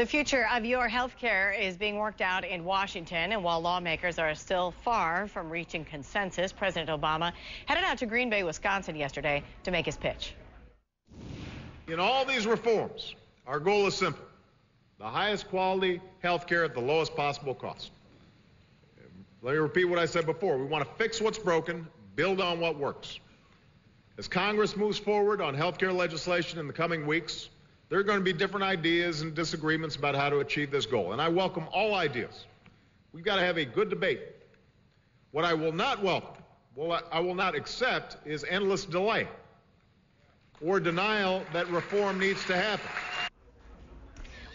future of your health care is being worked out in Washington, and while lawmakers are still far from reaching consensus, President Obama headed out to Green Bay, Wisconsin yesterday to make his pitch. In all these reforms, our goal is simple: the highest quality health care at the lowest possible cost. Let me repeat what I said before. We want to fix what's broken, build on what works. As Congress moves forward on health care legislation in the coming weeks, there are going to be different ideas and disagreements about how to achieve this goal, and I welcome all ideas. We've got to have a good debate. What I will not welcome, I will not accept, is endless delay or denial that reform needs to happen.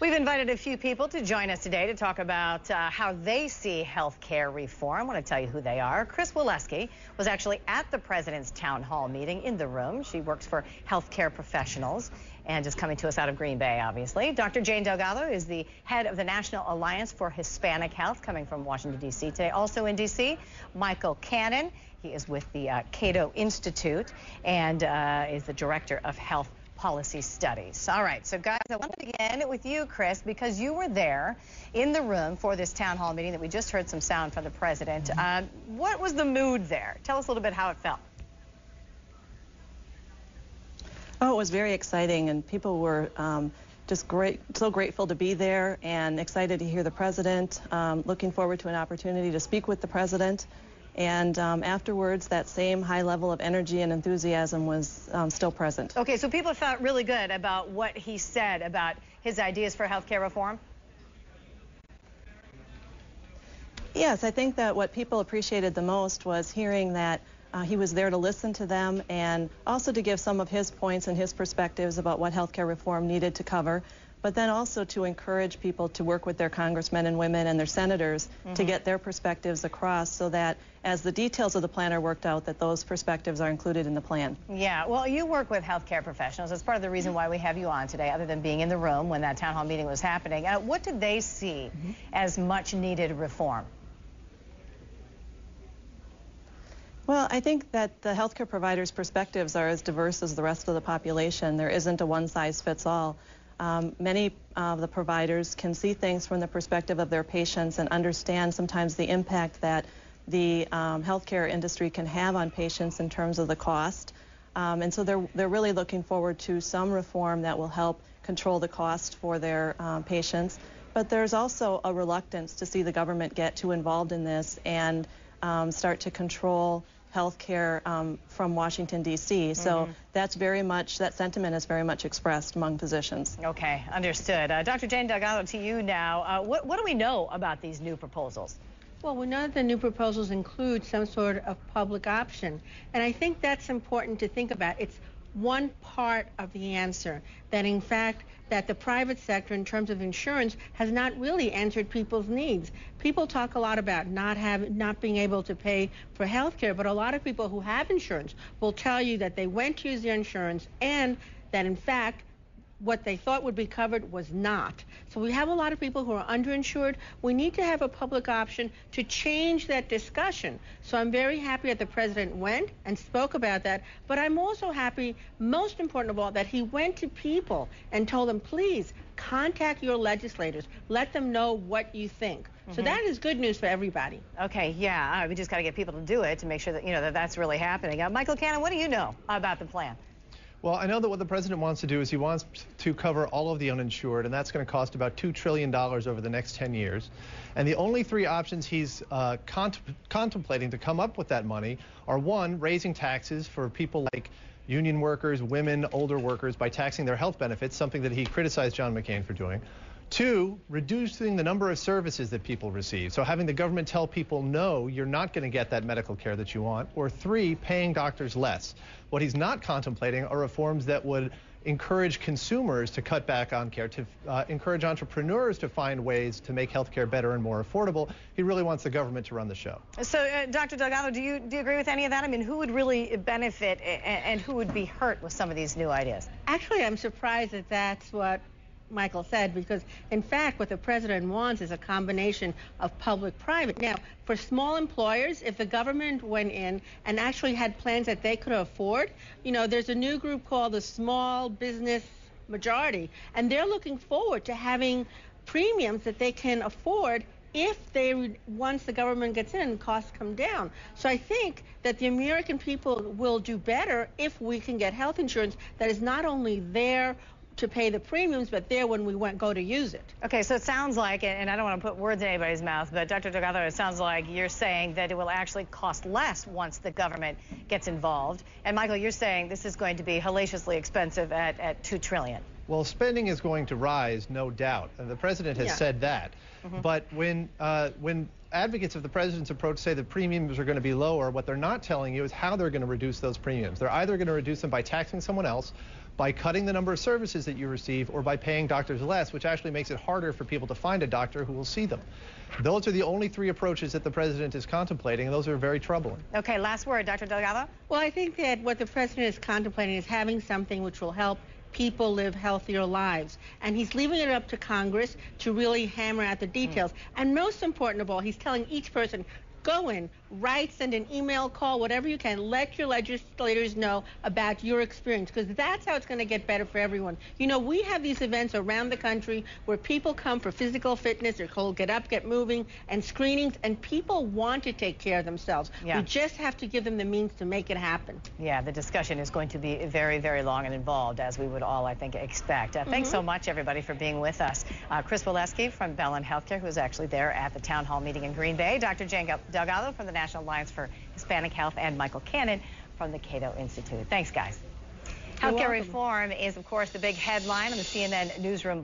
We've invited a few people to join us today to talk about how they see health care reform. I want to tell you who they are. Chris Waleski was actually at the president's town hall meeting in the room. She works for health care professionals and is coming to us out of Green Bay, obviously. Dr. Jane Delgado is the head of the National Alliance for Hispanic Health, coming from Washington, D.C. today. Also in D.C., Michael Cannon. He is with the Cato Institute and is the director of health policy studies. All right, so guys, I want to begin with you, Chris, because you were there in the room for this town hall meeting that we just heard some sound from the president. What was the mood there? Tell us a little bit how it felt. Oh, it was very exciting, and people were just so grateful to be there and excited to hear the president, looking forward to an opportunity to speak with the president. And afterwards, that same high level of energy and enthusiasm was still present. Okay, so people felt really good about what he said about his ideas for health care reform? Yes, I think that what people appreciated the most was hearing that he was there to listen to them and also to give some of his points and his perspectives about what health care reform needed to cover, but then also to encourage people to work with their congressmen and women and their senators to get their perspectives across, so that as the details of the plan are worked out, that those perspectives are included in the plan. Yeah, well, you work with healthcare professionals. That's part of the reason why we have you on today, other than being in the room when that town hall meeting was happening. What did they see as much needed reform? Well, I think that the healthcare providers' perspectives are as diverse as the rest of the population. There isn't a one-size-fits-all. Many of the providers can see things from the perspective of their patients and understand sometimes the impact that the healthcare industry can have on patients in terms of the cost. And so they're really looking forward to some reform that will help control the cost for their patients. But there's also a reluctance to see the government get too involved in this and start to control health care from Washington, D.C. So that's very much, that sentiment is very much expressed among physicians. Okay, understood. Dr. Jane Delgado, to you now. What do we know about these new proposals? Well, we know that the new proposals include some sort of public option, and I think that's important to think about. It's one part of the answer, that in fact that the private sector in terms of insurance has not really answered people's needs. People talk a lot about not being able to pay for health care, but a lot of people who have insurance will tell you that they went to use their insurance and that in fact what they thought would be covered was not. So we have a lot of people who are underinsured. We need to have a public option to change that discussion. So I'm very happy that the president went and spoke about that, but I'm also happy, most important of all, that he went to people and told them, please contact your legislators, let them know what you think. So that is good news for everybody. Okay, yeah, we just got to get people to do it to make sure that, that that's really happening. Michael Cannon, what do you know about the plan? Well, I know that what the president wants to do is he wants to cover all of the uninsured, and that's going to cost about $2 trillion over the next 10 years. And the only three options he's contemplating to come up with that money are, one, raising taxes for people like union workers, women, older workers by taxing their health benefits, something that he criticized John McCain for doing. Two, reducing the number of services that people receive. So having the government tell people, no, you're not going to get that medical care that you want. Or three, paying doctors less. What he's not contemplating are reforms that would encourage consumers to cut back on care, to encourage entrepreneurs to find ways to make health care better and more affordable. He really wants the government to run the show. So, Dr. Delgado, do you agree with any of that? I mean, who would really benefit and who would be hurt with some of these new ideas? Actually, I'm surprised that that's what Michael said, because in fact what the president wants is a combination of public-private. Now, for small employers, if the government went in and actually had plans that they could afford, there's a new group called the Small Business Majority, and they're looking forward to having premiums that they can afford if once the government gets in and costs come down. So I think that the American people will do better if we can get health insurance that is not only there to pay the premiums, but there when we go to use it. Okay, so it sounds like, and I don't want to put words in anybody's mouth, but Dr. Delgado, it sounds like you're saying that it will actually cost less once the government gets involved. And Michael, you're saying this is going to be hellaciously expensive at $2 trillion. Well, spending is going to rise, no doubt, and the president has said that. But when advocates of the president's approach say the premiums are going to be lower, what they're not telling you is how they're going to reduce those premiums. They're either going to reduce them by taxing someone else, by cutting the number of services that you receive, or by paying doctors less, which actually makes it harder for people to find a doctor who will see them. Those are the only three approaches that the president is contemplating, and those are very troubling. Okay, last word, Dr. Delgado. Well, I think that what the president is contemplating is having something which will help people live healthier lives. And he's leaving it up to Congress to really hammer out the details. And most important of all, he's telling each person, go in, write, send an email, call, whatever you can. Let your legislators know about your experience, because that's how it's going to get better for everyone. You know, we have these events around the country where people come for physical fitness. They're called Get Up, Get Moving, and screenings, and people want to take care of themselves. Yeah. We just have to give them the means to make it happen. Yeah, the discussion is going to be very, very long and involved, as we would all, I think, expect. Thanks so much, everybody, for being with us. Chris Walesky from Bellin Healthcare, who's actually there at the town hall meeting in Green Bay. Dr. Jane Delgado from the National Alliance for Hispanic Health, and Michael Cannon from the Cato Institute. Thanks, guys. Healthcare reform is, of course, the big headline on the CNN newsroom.